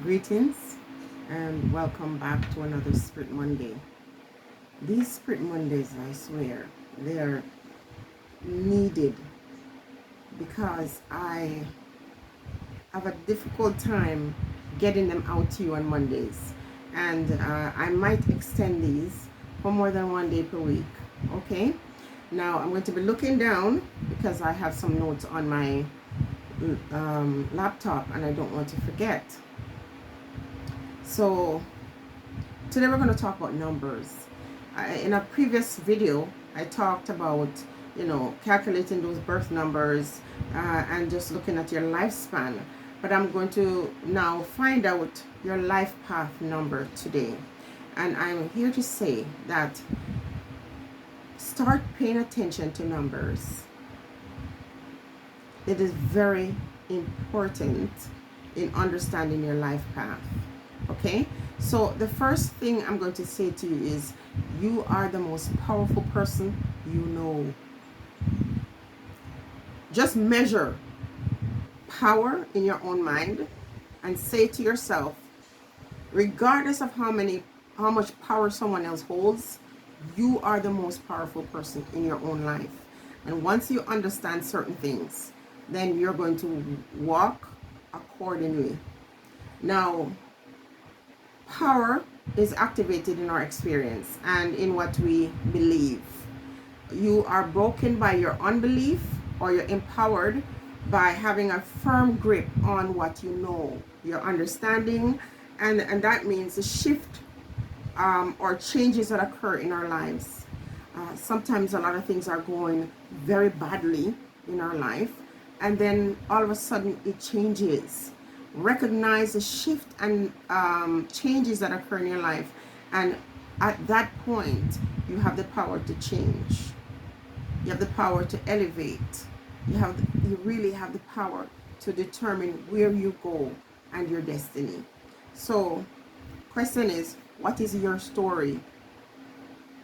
Greetings and welcome back to another Spirit Monday. These Spirit Mondays, I swear, they're needed because I have a difficult time getting them out to you on Mondays. And I might extend these for more than one day per week. Okay? Now I'm going to be looking down because I have some notes on my laptop and I don't want to forget. So today we're going to talk about numbers. In a previous video, I talked about, calculating those birth numbers and just looking at your lifespan. But I'm going to now find out your life path number today. And I'm here to say that start paying attention to numbers. It is very important in understanding your life path. Okay, so the first thing I'm going to say to you is you are the most powerful person you know. Just measure power in your own mind and say to yourself, regardless of how much power someone else holds, you are the most powerful person in your own life. And once you understand certain things, then you're going to walk accordingly. Now, power is activated in our experience and in what we believe. You are broken by your unbelief, or you're empowered by having a firm grip on what you know, your understanding, and that means a shift or changes that occur in our lives. Sometimes a lot of things are going very badly in our life, and then all of a sudden it changes. Recognize the shift and changes that occur in your life, and at that point you have the power to change. You have the power to elevate. You really have the power to determine where you go and your destiny. So question is, what is your story?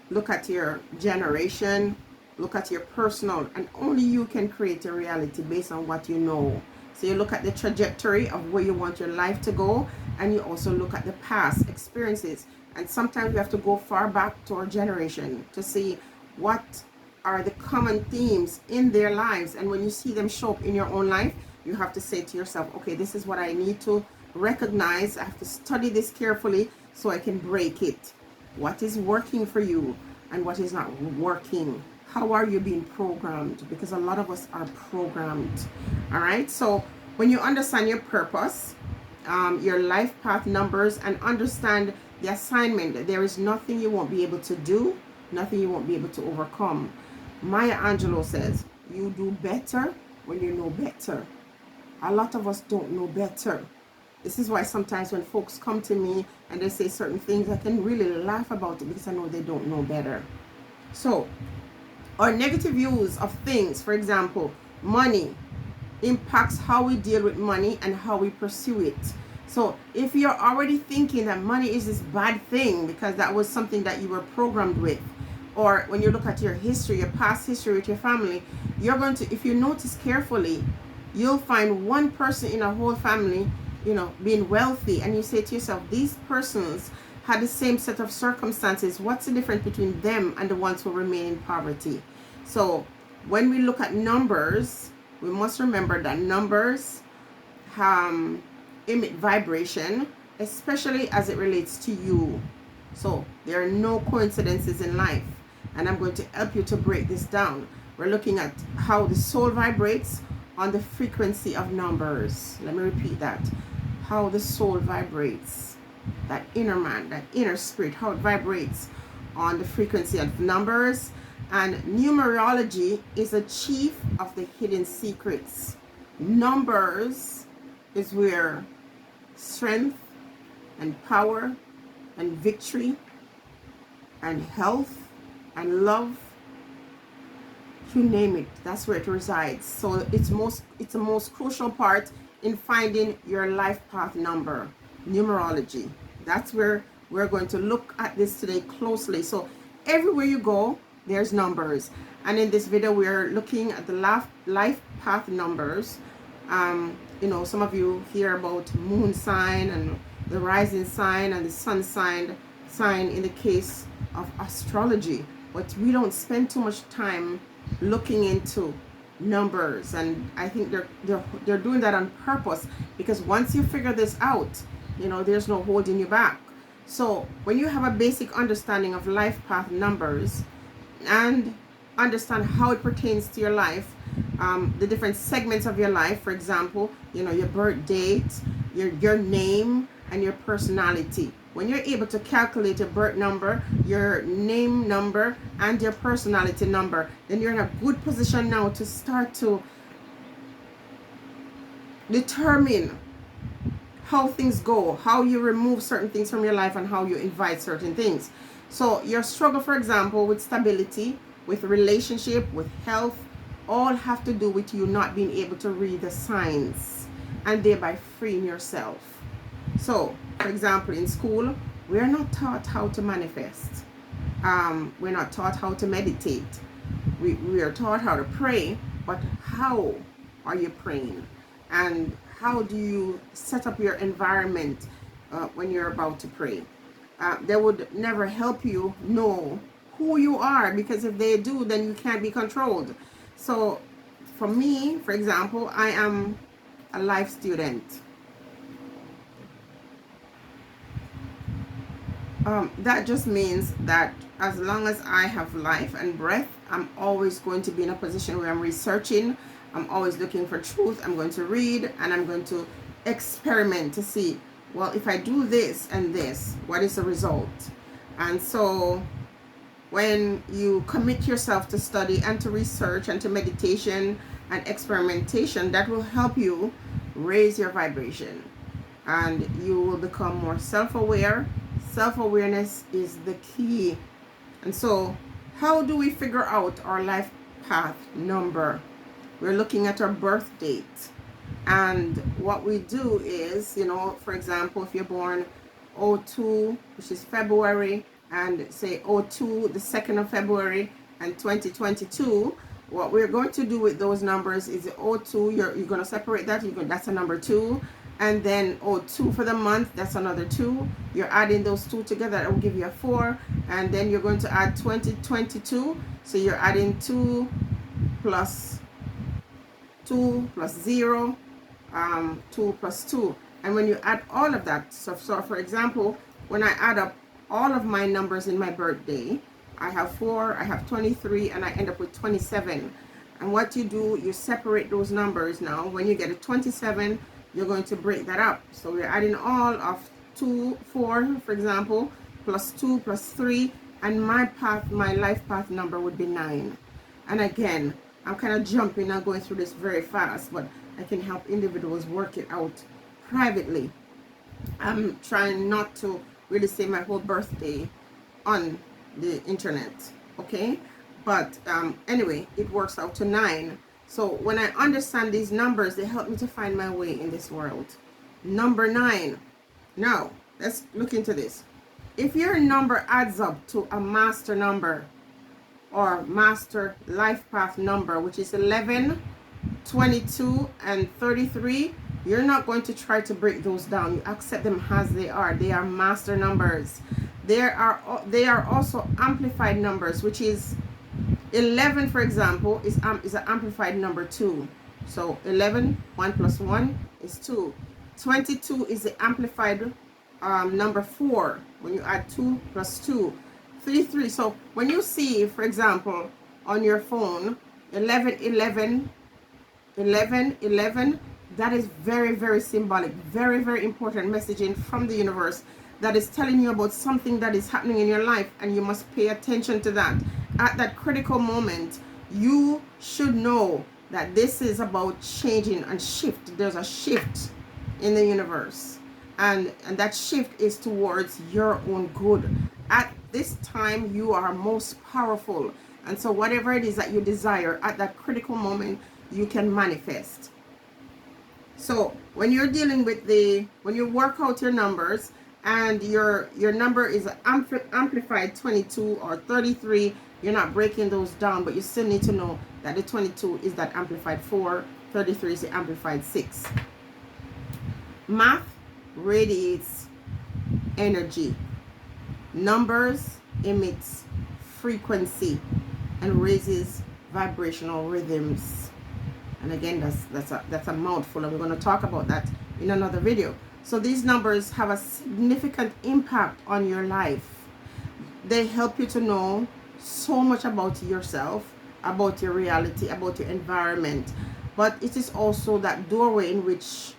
Look at your generation, look at your personal, and only you can create a reality based on what you know. So you look at the trajectory of where you want your life to go, and you also look at the past experiences. And sometimes we have to go far back to our generation to see what are the common themes in their lives. And when you see them show up in your own life, you have to say to yourself, okay, this is what I need to recognize. I have to study this carefully so I can break it. What is working for you and what is not working? How are you being programmed? Because a lot of us are programmed. All right. So when you understand your purpose, your life path numbers, and understand the assignment, there is nothing you won't be able to do, nothing you won't be able to overcome. Maya Angelou says, you do better when you know better. A lot of us don't know better. This is why sometimes when folks come to me and they say certain things, I can really laugh about it because I know they don't know better. So our negative views of things, for example, money, impacts how we deal with money and how we pursue it. So if you're already thinking that money is this bad thing because that was something that you were programmed with, or when you look at your history, your past history with your family, you're going to, if you notice carefully, you'll find one person in a whole family, being wealthy, and you say to yourself, these persons had the same set of circumstances. What's the difference between them and the ones who remain in poverty? So when we look at numbers, we must remember that numbers emit vibration, especially as it relates to you. So there are no coincidences in life, and I'm going to help you to break this down. We're looking at how the soul vibrates on the frequency of numbers. Let me repeat that. How the soul vibrates, that inner man, that inner spirit, how it vibrates on the frequency of numbers. And numerology is a chief of the hidden secrets. Numbers is where strength and power and victory and health and love, you name it, that's where it resides. So it's the most crucial part in finding your life path number, numerology. That's where we're going to look at this today closely. So everywhere you go, there's numbers, and in this video we're looking at the life path numbers some of you hear about moon sign and the rising sign and the sun sign in the case of astrology, but we don't spend too much time looking into numbers. And I think they're doing that on purpose, because once you figure this out, there's no holding you back. So when you have a basic understanding of life path numbers and understand how it pertains to your life, the different segments of your life, for example, your birth date, your name, and your personality. When you're able to calculate your birth number, your name number, and your personality number, then you're in a good position now to start to determine how things go, how you remove certain things from your life, and how you invite certain things. So your struggle, for example, with stability, with relationship, with health, all have to do with you not being able to read the signs and thereby freeing yourself. So, for example, in school, we are not taught how to manifest. We're not taught how to meditate. We are taught how to pray, but how are you praying? And how do you set up your environment when you're about to pray? They would never help you know who you are, because if they do, then you can't be controlled. So for me, for example, I am a life student. That just means that as long as I have life and breath, I'm always going to be in a position where I'm researching. I'm always looking for truth. I'm going to read, and I'm going to experiment to see, well, if I do this and this, what is the result? And so when you commit yourself to study and to research and to meditation and experimentation, that will help you raise your vibration, and you will become more self-aware. Self-awareness is the key. And so how do we figure out our life path number? We're looking at our birth date. And what we do is, for example, if you're born 02, which is February, and say 02, the 2nd of February, and 2022, what we're going to do with those numbers is the 02, you're going to separate that. That's a number 2. And then 02 for the month, that's another 2. You're adding those 2 together, that will give you a 4. And then you're going to add 2022. So you're adding 2 plus 0, 2 plus 2. And when you add all of that, so for example, when I add up all of my numbers in my birthday, I have 4, I have 23, and I end up with 27. And what you do, you separate those numbers now. When you get a 27, you're going to break that up. So we're adding all of 2, 4, for example, plus 2 plus 3, and my life path number would be 9. And again, I'm kind of jumping and going through this very fast, but I can help individuals work it out privately. I'm trying not to really say my whole birthday on the internet, okay? But anyway, it works out to 9. So when I understand these numbers, they help me to find my way in this world. Number 9. Now, let's look into this. If your number adds up to a master number or master life path number, which is 11, 22, and 33, you're not going to try to break those down. You accept them as they are. They are master numbers. They are also amplified numbers, which is 11, for example, is an amplified number 2. So 11, 1 plus 1 is 2. 22 is the amplified number 4 when you add 2 plus 2. 33. So when you see, for example, on your phone, 11, 11, 11, 11, that is very, very symbolic, very, very important messaging from the universe that is telling you about something that is happening in your life, and you must pay attention to that. At that critical moment, you should know that this is about changing and shift. There's a shift in the universe, and that shift is towards your own good. At this time, you are most powerful, and so whatever it is that you desire at that critical moment, you can manifest. So when you're dealing with when you work out your numbers, and your number is amplified 22 or 33, you're not breaking those down, but you still need to know that the 22 is that amplified 4, 33 is the amplified 6. Math radiates energy. Numbers emits frequency and raises vibrational rhythms. And again, that's a mouthful, and we're going to talk about that in another video. So these numbers have a significant impact on your life. They help you to know so much about yourself, about your reality, about your environment. But it is also that doorway in which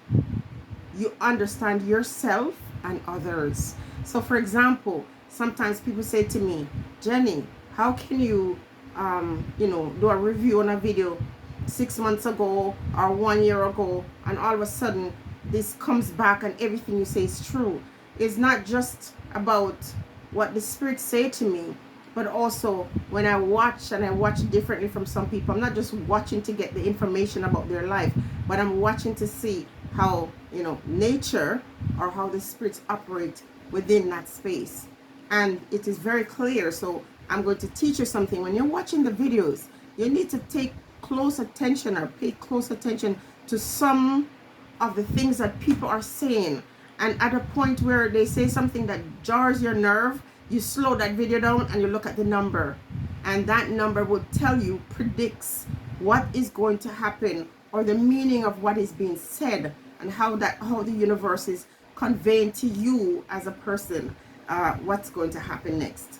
you understand yourself and others. So for example, sometimes people say to me, Jenny, how can you do a review on a video 6 months ago or 1 year ago, and all of a sudden this comes back and everything you say is true? It's not just about what the spirits say to me, but also when I watch, and I watch differently from some people. I'm not just watching to get the information about their life, but I'm watching to see how, nature, or how the spirits operate within that space. And it is very clear. So I'm going to teach you something. When you're watching the videos, you need to take close attention, or pay close attention to some of the things that people are saying. And at a point where they say something that jars your nerve, you slow that video down and you look at the number. And that number will tell you, predicts what is going to happen, or the meaning of what is being said, and how the universe is conveying to you as a person what's going to happen next.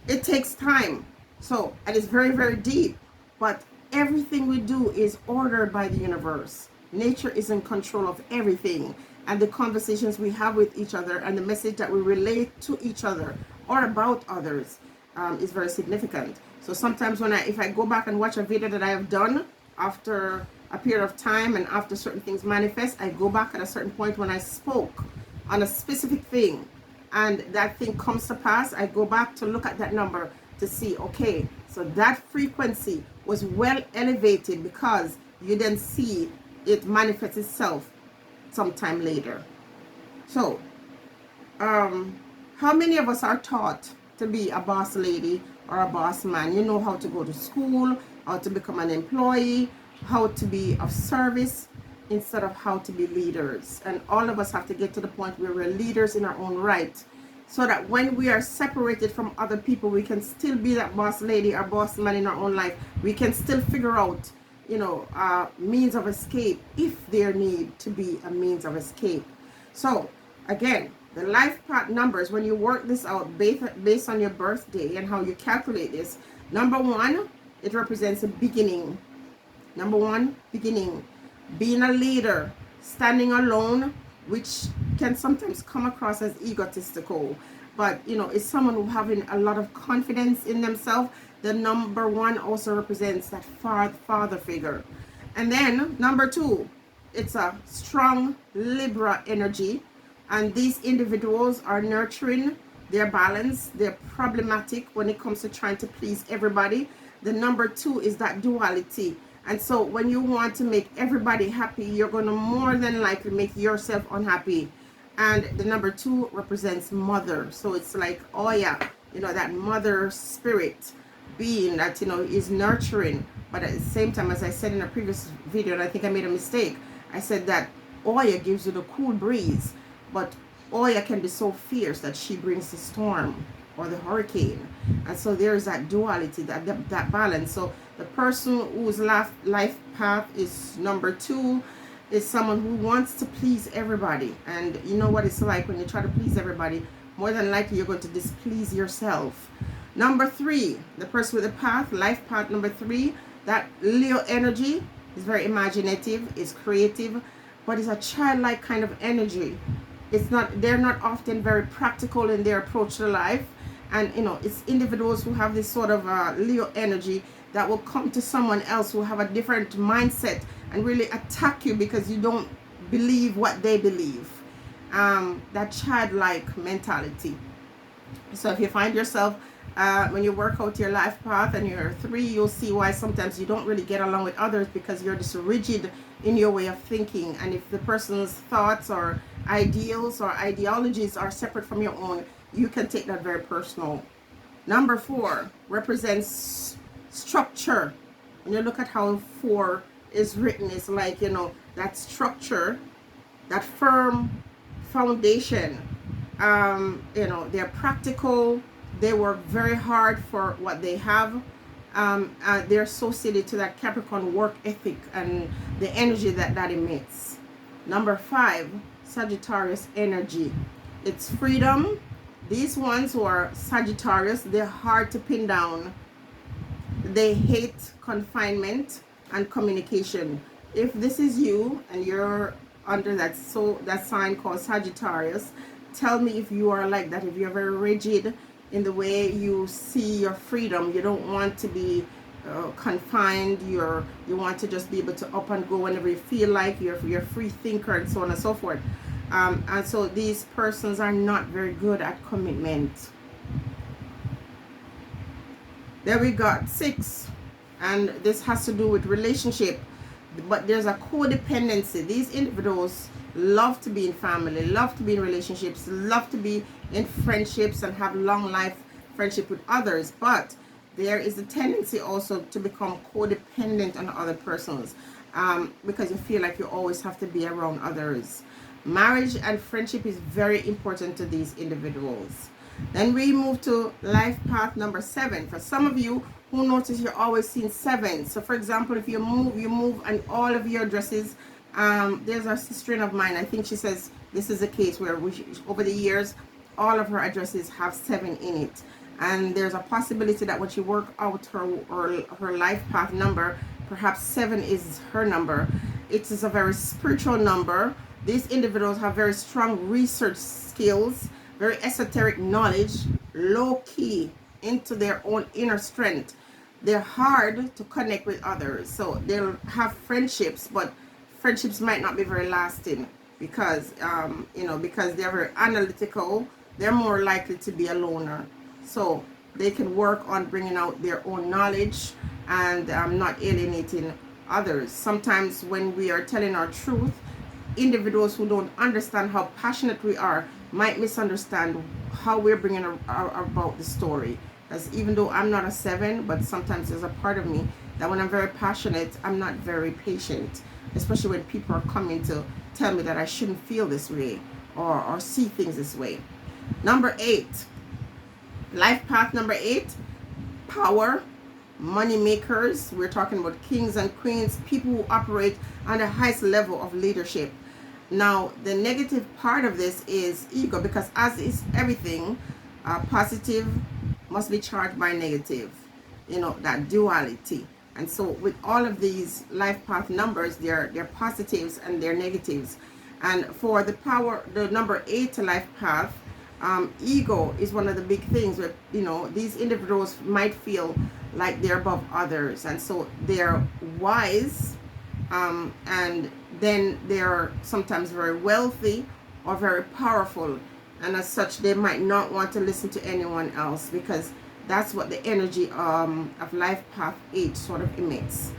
It takes time. So, and it's very, very deep. But everything we do is ordered by the universe. Nature is in control of everything. And the conversations we have with each other, and the message that we relate to each other or about others is very significant. So sometimes if I go back and watch a video that I have done after a period of time, and after certain things manifest, I go back at a certain point when I spoke on a specific thing, and that thing comes to pass. I go back to look at that number to see, okay, so that frequency was well elevated, because you then see it manifest itself sometime later. So how many of us are taught to be a boss lady or a boss man? You know how to go to school, how to become an employee, how to be of service, instead of how to be leaders. And all of us have to get to the point where we're leaders in our own right, so that when we are separated from other people, we can still be that boss lady or boss man in our own life. We can still figure out, means of escape, if there need to be a means of escape. So again, the life path numbers, when you work this out based on your birthday and how you calculate this, number 1, it represents a beginning. Number 1, beginning. Being a leader, standing alone, which can sometimes come across as egotistical, but it's someone who having a lot of confidence in themselves. The number 1 also represents that father figure. And then number 2, it's a strong Libra energy, and these individuals are nurturing, they're balanced, they're problematic when it comes to trying to please everybody. The number 2 is that duality. And so when you want to make everybody happy, you're going to more than likely make yourself unhappy. And the number 2 represents mother. So it's like, oh yeah, that mother spirit being that, is nurturing. But at the same time, as I said in a previous video, and I think I made a mistake, I said that Oya gives you the cool breeze. But Oya can be so fierce that she brings the storm or the hurricane. And so there's that duality, that balance. So the person whose life path is number 2 is someone who wants to please everybody. And you know what it's like when you try to please everybody, more than likely you're going to displease yourself. Number 3, the person with the life path number 3, that Leo energy is very imaginative, is creative, but it's a childlike kind of energy. They're not often very practical in their approach to life. And it's individuals who have this sort of Leo energy that will come to someone else who have a different mindset and really attack you because you don't believe what they believe. That childlike mentality. So if you find yourself when you work out your life path and you're 3, you'll see why sometimes you don't really get along with others, because you're just rigid in your way of thinking. And if the person's thoughts or ideals or ideologies are separate from your own, you can take that very personal. Number 4 represents structure. When you look at how 4 is written, it's like, that structure that firm foundation. They're practical. They work very hard for what they have. They're associated to that Capricorn work ethic and the energy that emits. Number 5, Sagittarius energy. It's freedom. These ones who are Sagittarius, they're hard to pin down. They hate confinement and communication. If this is you and you're under that sign called Sagittarius, tell me if you are like that. If you're very rigid in the way you see your freedom, you don't want to be confined. You want to just be able to up and go whenever you feel like. You're a free thinker and so on and so forth. And so these persons are not very good at commitment. There we got 6, and this has to do with relationship, but there's a codependency. These individuals love to be in family, love to be in relationships, love to be in friendships and have long life friendship with others, but there is a tendency also to become codependent on other persons, because you feel like you always have to be around others. Marriage and friendship is very important to these individuals. Then we move to life path number 7. For some of you who notice you're always seeing 7. So for example, if you move and all of your addresses, there's a sister of mine, I think she says this is a case where over the years, all of her addresses have 7 in it. And there's a possibility that when she work out her life path number, perhaps 7 is her number. It is a very spiritual number. These individuals have very strong research skills, very esoteric knowledge, low key into their own inner strength. They're hard to connect with others. So they'll have friendships, but friendships might not be very lasting because, because they're very analytical. They're more likely to be a loner. So they can work on bringing out their own knowledge and not alienating others. Sometimes when we are telling our truth, individuals who don't understand how passionate we are might misunderstand how we're bringing about the story. Because even though I'm not a 7, but sometimes there's a part of me that when I'm very passionate, I'm not very patient, especially when people are coming to tell me that I shouldn't feel this way or see things this way. Number 8, life path number 8, power, money makers. We're talking about kings and queens, people who operate on the highest level of leadership. Now, the negative part of this is ego, because as is everything, positive must be charged by negative, that duality. And so with all of these life path numbers, they're positives and they're negatives. And for the power, the number 8 life path, ego is one of the big things where, these individuals might feel like they're above others. And so they're wise, and then they're sometimes very wealthy or very powerful, and as such they might not want to listen to anyone else, because that's what the energy of life path 8 sort of emits.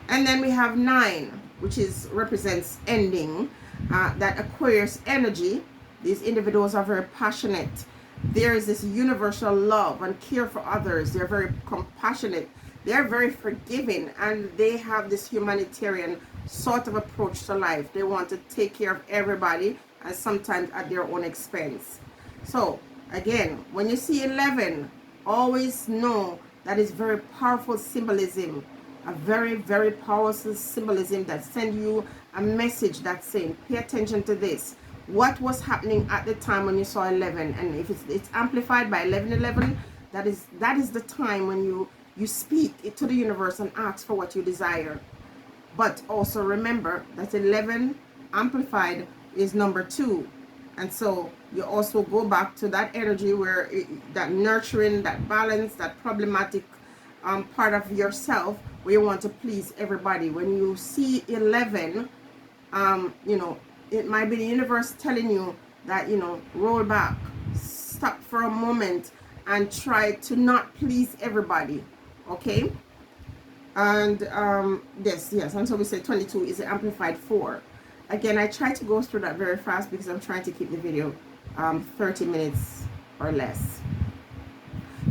And then we have 9, which represents ending, that Aquarius energy. These individuals are very passionate. There is this universal love and care for others. They're very compassionate. They're very forgiving, and they have this humanitarian sort of approach to life. They want to take care of everybody, and sometimes at their own expense. So again, when you see 11, always know that is very powerful symbolism, a very, very powerful symbolism that sends you a message that's saying, pay attention to this. What was happening at the time when you saw 11? And if it's amplified by 1111, that is the time when you speak it to the universe and ask for what you desire. But also remember that 11 amplified is number 2. And so you also go back to that energy where that nurturing, that balance, that problematic part of yourself where you want to please everybody. When you see 11, it might be the universe telling you that, roll back, stop for a moment and try to not please everybody. Okay? And yes, and so we say 22 is the amplified 4. Again, I try to go through that very fast because I'm trying to keep the video 30 minutes or less.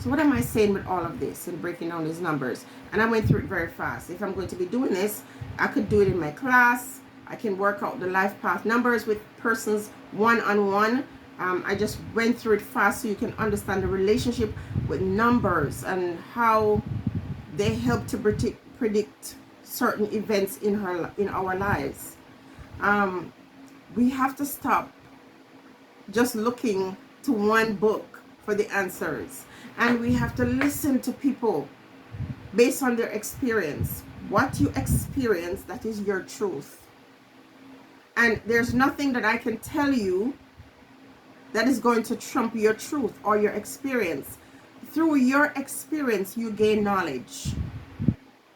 So what am I saying with all of this and breaking down these numbers? And I went through it very fast. If I'm going to be doing this, I could do it in my class. I can work out the life path numbers with persons one-on-one. I just went through it fast so you can understand the relationship with numbers and how they help to predict certain events in our lives. We have to stop just looking to one book for the answers, and we have to listen to people based on their experience. What you experience, that is your truth. And there's nothing that I can tell you that is going to trump your truth or your experience. Through your experience, you gain knowledge.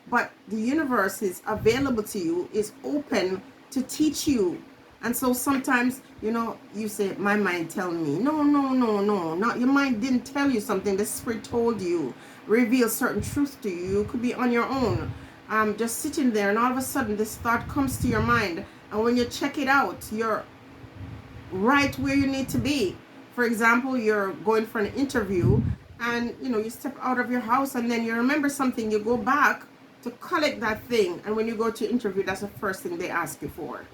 But the universe is available to you, is open to teach you. And so sometimes, you say, my mind tell me. No. Not your mind didn't tell you something. The spirit told you, reveal certain truth to you. You could be on your own, just sitting there, and all of a sudden this thought comes to your mind. And when you check it out, you're right where you need to be. For example, you're going for an interview, and you step out of your house, and then you remember something. You go back to collect that thing, and when you go to interview, that's the first thing they ask you for.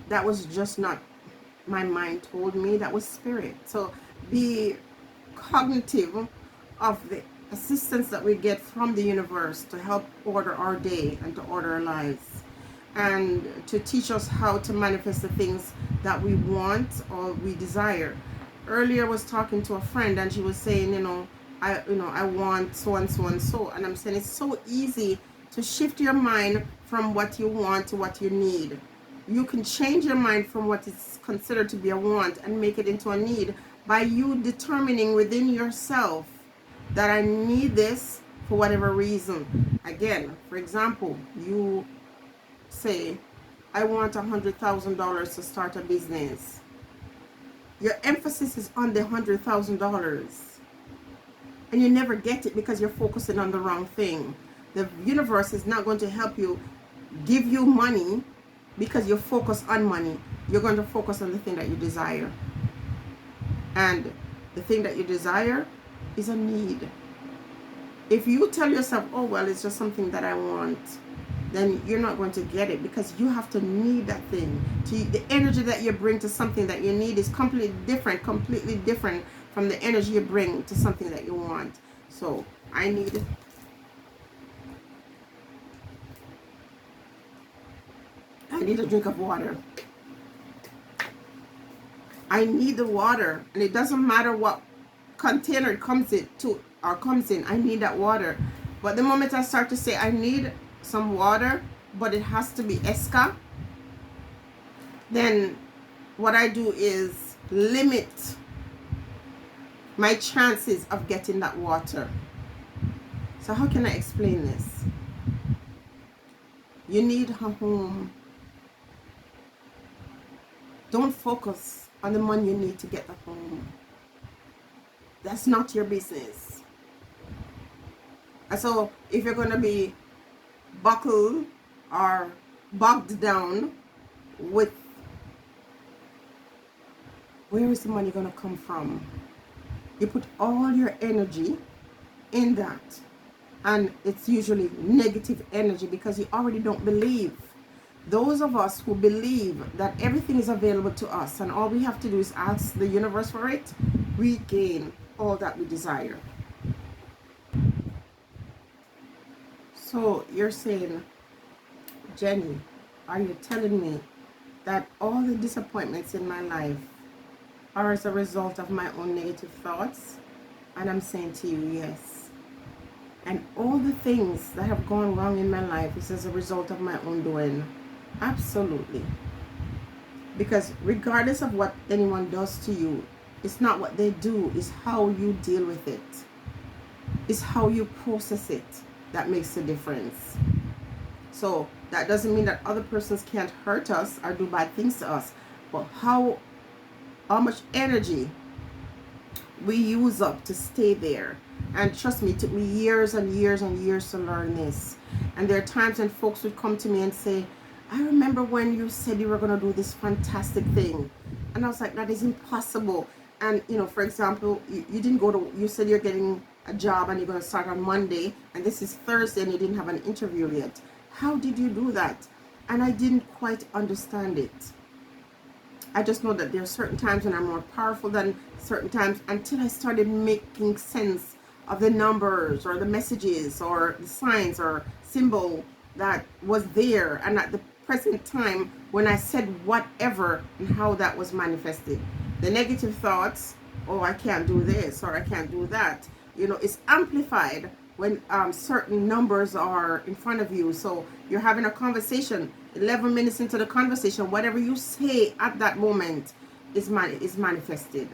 That was just not my mind told me, that was spirit. So be cognitive of the assistance that we get from the universe to help order our day and to order our lives, and to teach us how to manifest the things that we want or we desire. Earlier I was talking to a friend, and she was saying, I want so and so and so, and I'm saying it's so easy to shift your mind from what you want to what you need. You can change your mind from what is considered to be a want and make it into a need by you determining within yourself that I need this for whatever reason. Again, for example, you say, I want $100,000 to start a business. Your emphasis is on the $100,000, and you never get it because you're focusing on the wrong thing. The universe is not going to help you give you money because you focus on money. You're going to focus on the thing that you desire, and the thing that you desire is a need. If you tell yourself, oh well, it's just something that I want, then you're not going to get it, because you have to need that thing. The energy that you bring to something that you need is completely different from the energy you bring to something that you want. So I need a drink of water. I need the water, and it doesn't matter what container it comes in. I need that water. But the moment I start to say I need some water, but it has to be Esca, then what I do is limit my chances of getting that water. So how can I explain this? You need a home. Don't focus on the money you need to get the home. That's not your business. And so if you're going to be buckled or bogged down with where is the money going to come from, you put all your energy in that, and it's usually negative energy because you already don't believe. Those of us who believe that everything is available to us and all we have to do is ask the universe for it, we gain all that we desire. So you're saying, Jenny, are you telling me that all the disappointments in my life are as a result of my own negative thoughts? And I'm saying to you, yes. And all the things that have gone wrong in my life is as a result of my own doing. Absolutely. Because regardless of what anyone does to you, it's not what they do, it's how you deal with it. It's how you process it that makes the difference. So that doesn't mean that other persons can't hurt us or do bad things to us, but how much energy we use up to stay there. And trust me, it took me years and years and years to learn this. And there are times when folks would come to me and say, I remember when you said you were going to do this fantastic thing. And I was like, that is impossible. And, for example, you said you're getting a job and you're going to start on Monday, and this is Thursday and you didn't have an interview yet. How did you do that? and I didn't quite understand it. I just know that there are certain times when I'm more powerful than certain times, until I started making sense of the numbers or the messages or the signs or symbol that was there, and at the present time when I said whatever, and how that was manifested. The negative thoughts, oh, I can't do this or I can't do that, it's amplified when certain numbers are in front of you. So you're having a conversation, 11 minutes into the conversation, whatever you say at that moment is manifested.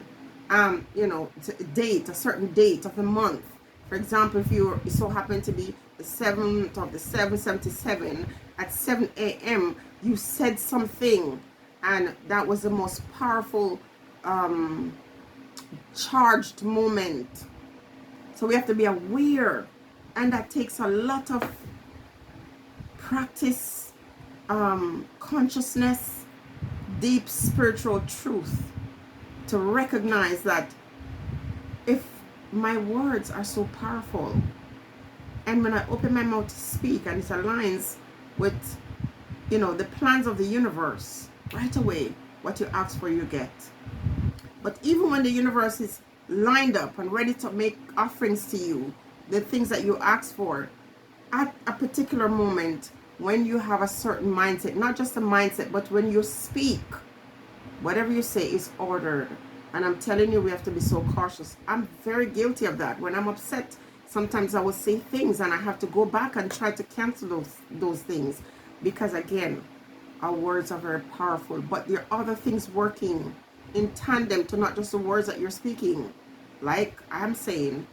It's a date, a certain date of the month. For example, if you so happen to be the 7th of the 777 at 7 a.m., you said something, and that was the most powerful charged moment. So we have to be aware, and that takes a lot of practice, consciousness, deep spiritual truth to recognize that if my words are so powerful, and when I open my mouth to speak and it aligns with, the plans of the universe, right away, what you ask for, you get. But even when the universe is lined up and ready to make offerings to you, the things that you ask for, at a particular moment, when you have a certain mindset, not just a mindset, but when you speak, whatever you say is ordered. And I'm telling you, we have to be so cautious. I'm very guilty of that. When I'm upset, sometimes I will say things and I have to go back and try to cancel those things, because again, our words are very powerful, but there are other things working in tandem to not just the words that you're speaking. Like I'm saying,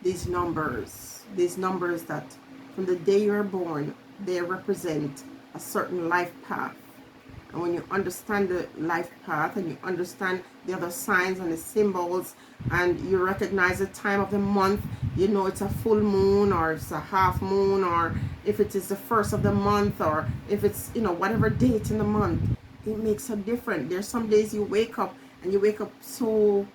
these numbers that from the day you're born, they represent a certain life path. And when you understand the life path, and you understand the other signs and the symbols, and you recognize the time of the month, it's a full moon or it's a half moon, or if it is the first of the month, or if it's, whatever date in the month, it makes a difference. There's some days you wake up so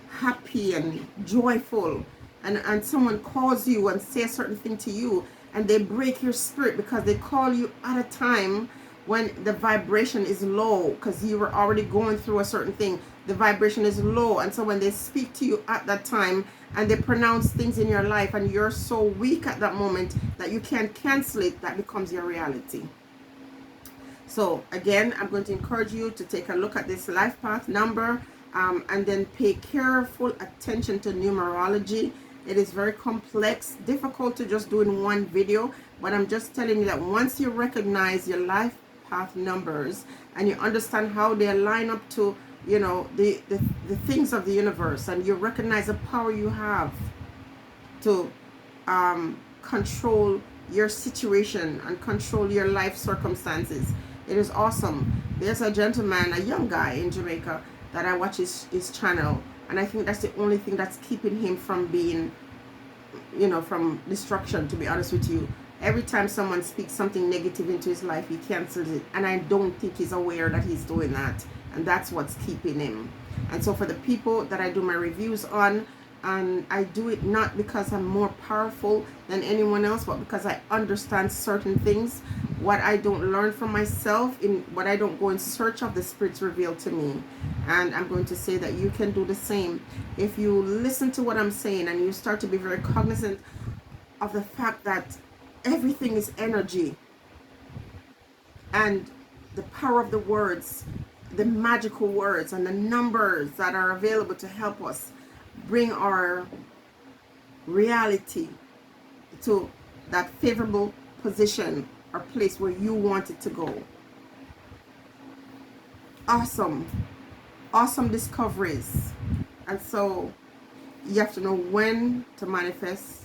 happy and joyful, and someone calls you and say a certain thing to you, and they break your spirit because they call you at a time when the vibration is low, because you were already going through a certain thing. The vibration is low, and so when they speak to you at that time and they pronounce things in your life, and you're so weak at that moment that you can't cancel it, that becomes your reality. So again, I'm going to encourage you to take a look at this life path number, and then pay careful attention to numerology. It is very complex, difficult to just do in one video, but I'm just telling you that once you recognize your life path numbers and you understand how they line up to, the things of the universe, and you recognize the power you have to control your situation and control your life circumstances, it is awesome. There's a gentleman, a young guy in Jamaica, that I watch his channel, and I think that's the only thing that's keeping him from being, from destruction, to be honest with you. Every time someone speaks something negative into his life, he cancels it, and I don't think he's aware that he's doing that, and that's what's keeping him. And so for the people that I do my reviews on, and I do it not because I'm more powerful than anyone else, but because I understand certain things. What I don't learn from myself, in what I don't go in search of, the spirits reveal to me. And I'm going to say that you can do the same. If you listen to what I'm saying and you start to be very cognizant of the fact that everything is energy, and the power of the words, the magical words, and the numbers that are available to help us bring our reality to that favorable position or place where you want it to go. Awesome discoveries. And so you have to know when to manifest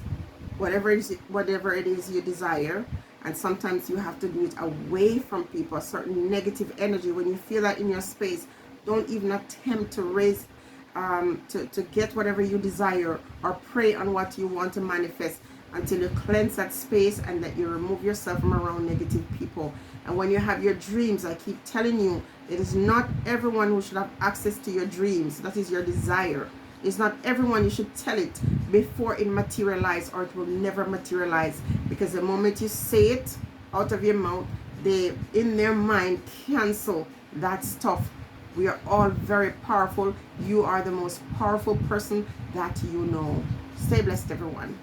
whatever it is you desire. And sometimes you have to do it away from people, a certain negative energy. When you feel that in your space, don't even attempt to raise to get whatever you desire, or pray on what you want to manifest, until you cleanse that space and that you remove yourself from around negative people. And when you have your dreams, I keep telling you, it is not everyone who should have access to your dreams. That is your desire. It's not everyone you should tell it before it materializes, or it will never materialize. Because the moment you say it out of your mouth, they in their mind cancel that stuff. We are all very powerful. You are the most powerful person that you know. Stay blessed, everyone.